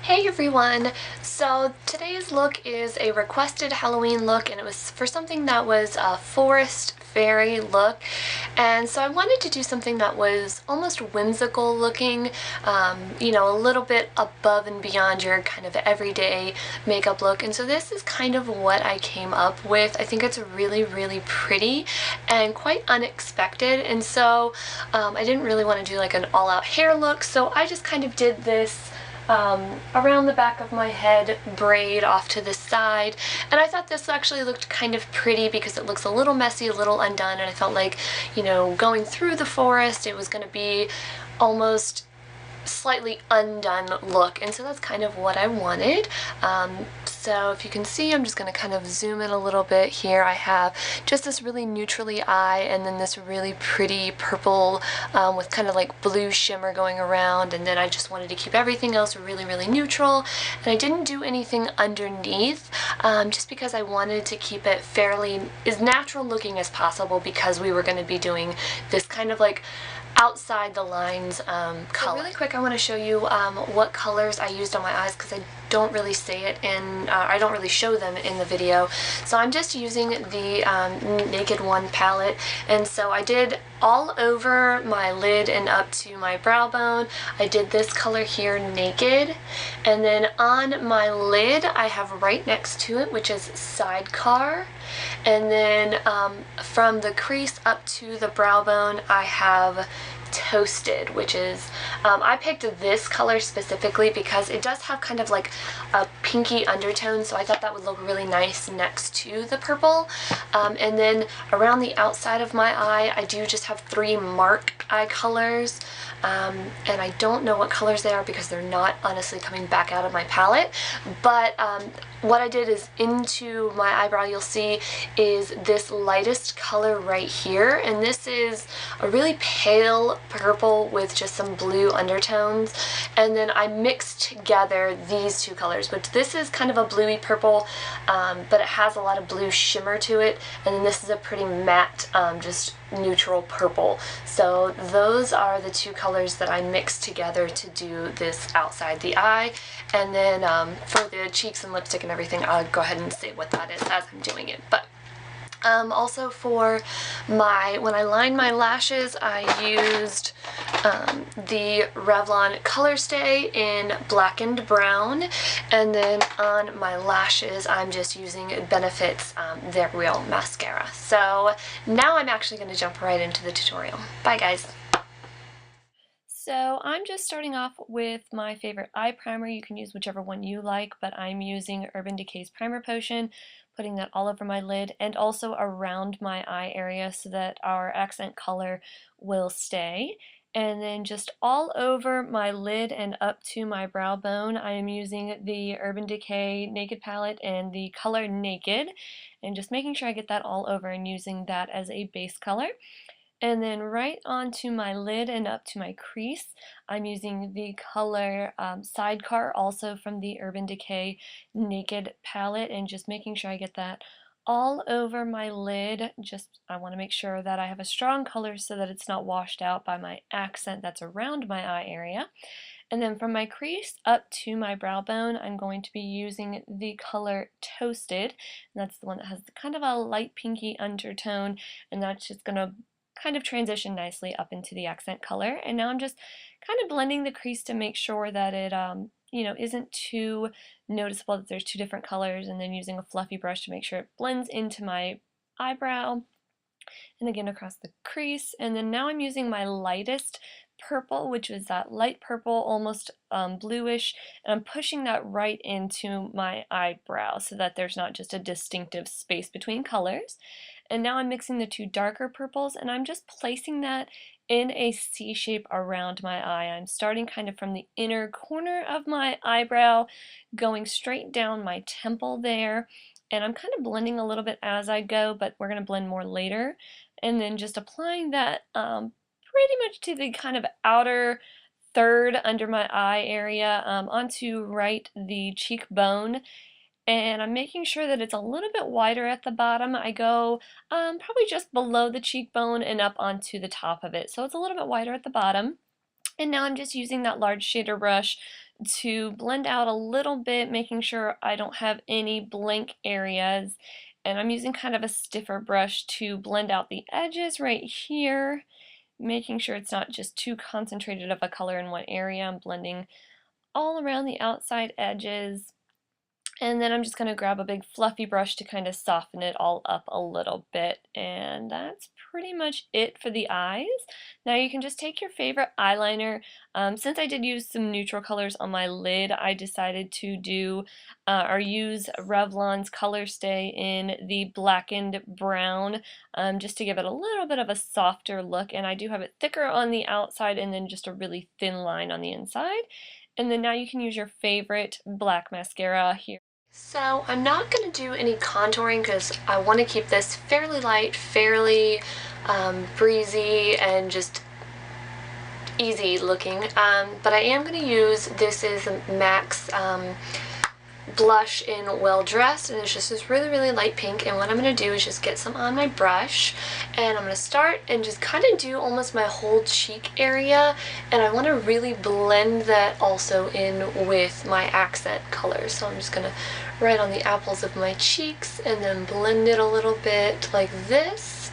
Hey everyone! So today's look is a requested Halloween look, and it was for something that was a forest fairy look, and so I wanted to do something that was almost whimsical looking, you know, a little bit above and beyond your kind of everyday makeup look. And so this is kind of what I came up with. I think it's really pretty and quite unexpected, and so I didn't really want to do like an all-out hair look, so I just kind of did this around the back of my head braid off to the side, and I thought this actually looked kind of pretty because it looks a little messy, a little undone, and I felt like, you know, going through the forest it was going to be almost slightly undone look, and so that's kind of what I wanted. So if you can see, I'm just going to kind of zoom in a little bit here. I have just this really neutrally eye, and then this really pretty purple with kind of like blue shimmer going around, and then I just wanted to keep everything else really neutral, and I didn't do anything underneath just because I wanted to keep it fairly as natural looking as possible, because we were going to be doing this kind of like outside the lines color. So really quick, I want to show you what colors I used on my eyes, because I don't really say it in, I don't really show them in the video. So I'm just using the Naked One palette, and so I did all over my lid and up to my brow bone. I did this color here, Naked, and then on my lid I have right next to it, which is Sidecar, and then from the crease up to the brow bone I have Toasted, which is, I picked this color specifically because it does have kind of like a pinky undertone, so I thought that would look really nice next to the purple. And then around the outside of my eye I do just have 3 mark eye colors, and I don't know what colors they are because they're not honestly coming back out of my palette, but what I did is into my eyebrow, you'll see, is this lightest color right here, and this is a really pale purple with just some blue undertones, and then I mixed together these 2 colors, but this is kind of a bluey purple, but it has a lot of blue shimmer to it, and then this is a pretty matte, just neutral purple. So those are the 2 colors that I mixed together to do this outside the eye, and then for the cheeks and lipstick and everything, I'll go ahead and say what that is as I'm doing it. But also for when I lined my lashes, I used the Revlon Colorstay in Black and Brown, and then on my lashes I'm just using Benefit's Their Real Mascara. So now I'm actually going to jump right into the tutorial. Bye guys! So I'm just starting off with my favorite eye primer. You can use whichever one you like, but I'm using Urban Decay's Primer Potion, putting that all over my lid and also around my eye area so that our accent color will stay. And then just all over my lid and up to my brow bone, I am using the Urban Decay Naked palette and the color Naked, and just making sure I get that all over and using that as a base color. And then right onto my lid and up to my crease, I'm using the color Sidecar, also from the Urban Decay Naked palette, and just making sure I get that all over my lid. I want to make sure that I have a strong color so that it's not washed out by my accent that's around my eye area. And then from my crease up to my brow bone, I'm going to be using the color Toasted, and that's the one that has kind of a light pinky undertone, and that's just going to kind of transition nicely up into the accent color. And now I'm just kind of blending the crease to make sure that it you know, isn't too noticeable that there's 2 different colors, and then using a fluffy brush to make sure it blends into my eyebrow and again across the crease. And then now I'm using my lightest purple, which is that light purple, almost bluish, and I'm pushing that right into my eyebrow so that there's not just a distinctive space between colors. And now I'm mixing the 2 darker purples, and I'm just placing that in a C shape around my eye. I'm starting kind of from the inner corner of my eyebrow, going straight down my temple there, and I'm kind of blending a little bit as I go, but we're going to blend more later. And then just applying that pretty much to the kind of outer third under my eye area, onto right the cheekbone, and I'm making sure that it's a little bit wider at the bottom. I go probably just below the cheekbone and up onto the top of it, so it's a little bit wider at the bottom. And now I'm just using that large shader brush to blend out a little bit, making sure I don't have any blank areas. And I'm using kind of a stiffer brush to blend out the edges right here, making sure it's not just too concentrated of a color in one area. I'm blending all around the outside edges. And then I'm just going to grab a big fluffy brush to kind of soften it all up a little bit. And that's pretty much it for the eyes. Now you can just take your favorite eyeliner. Since I did use some neutral colors on my lid, I decided to do or use Revlon's Colorstay in the blackened brown, just to give it a little bit of a softer look. And I do have it thicker on the outside and then just a really thin line on the inside. And then now you can use your favorite black mascara here. So I'm not going to do any contouring because I want to keep this fairly light, fairly breezy, and just easy looking. But I am going to use, this is MAC's blush in Well Dressed, and it's just this really, really light pink. And what I'm going to do is just get some on my brush, and I'm going to start and just kind of do almost my whole cheek area, and I want to really blend that also in with my accent colors. So I'm just going to write on the apples of my cheeks and then blend it a little bit like this,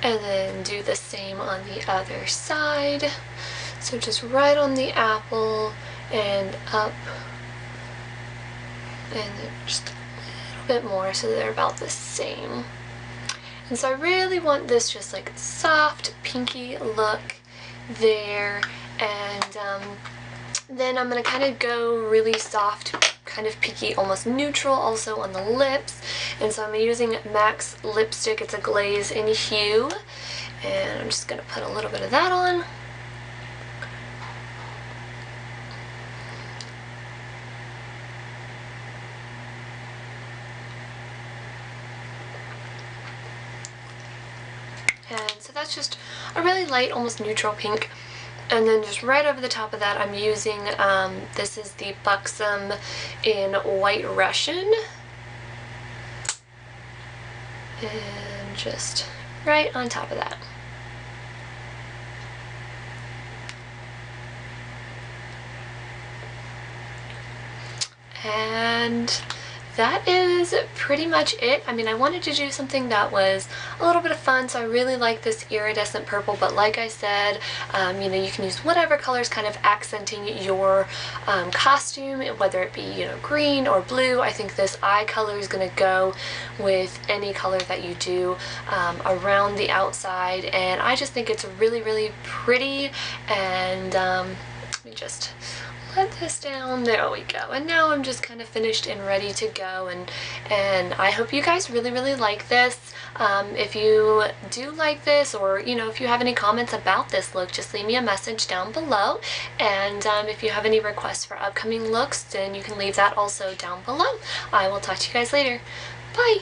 and then do the same on the other side. So just right on the apple and up, and then just a little bit more so they're about the same. And so I really want this just like soft pinky look there, and then I'm going to kind of go really soft, kind of pinky, almost neutral also on the lips. And so I'm using MAC's lipstick. It's a glaze in hue, and I'm just going to put a little bit of that on. And so that's just a really light, almost neutral pink. And then just right over the top of that, I'm using, this is the Buxom in White Russian. And just right on top of that. And that is pretty much it. I mean, I wanted to do something that was a little bit of fun, so I really like this iridescent purple, but like I said, you know, you can use whatever colors kind of accenting your costume, whether it be, you know, green or blue. I think this eye color is going to go with any color that you do around the outside, and I just think it's really, really pretty. And let me just let this down. There we go. And now I'm just kind of finished and ready to go, and I hope you guys really, really like this. If you do like this, or you know, if you have any comments about this look, just leave me a message down below. And if you have any requests for upcoming looks, then you can leave that also down below. I will talk to you guys later. Bye!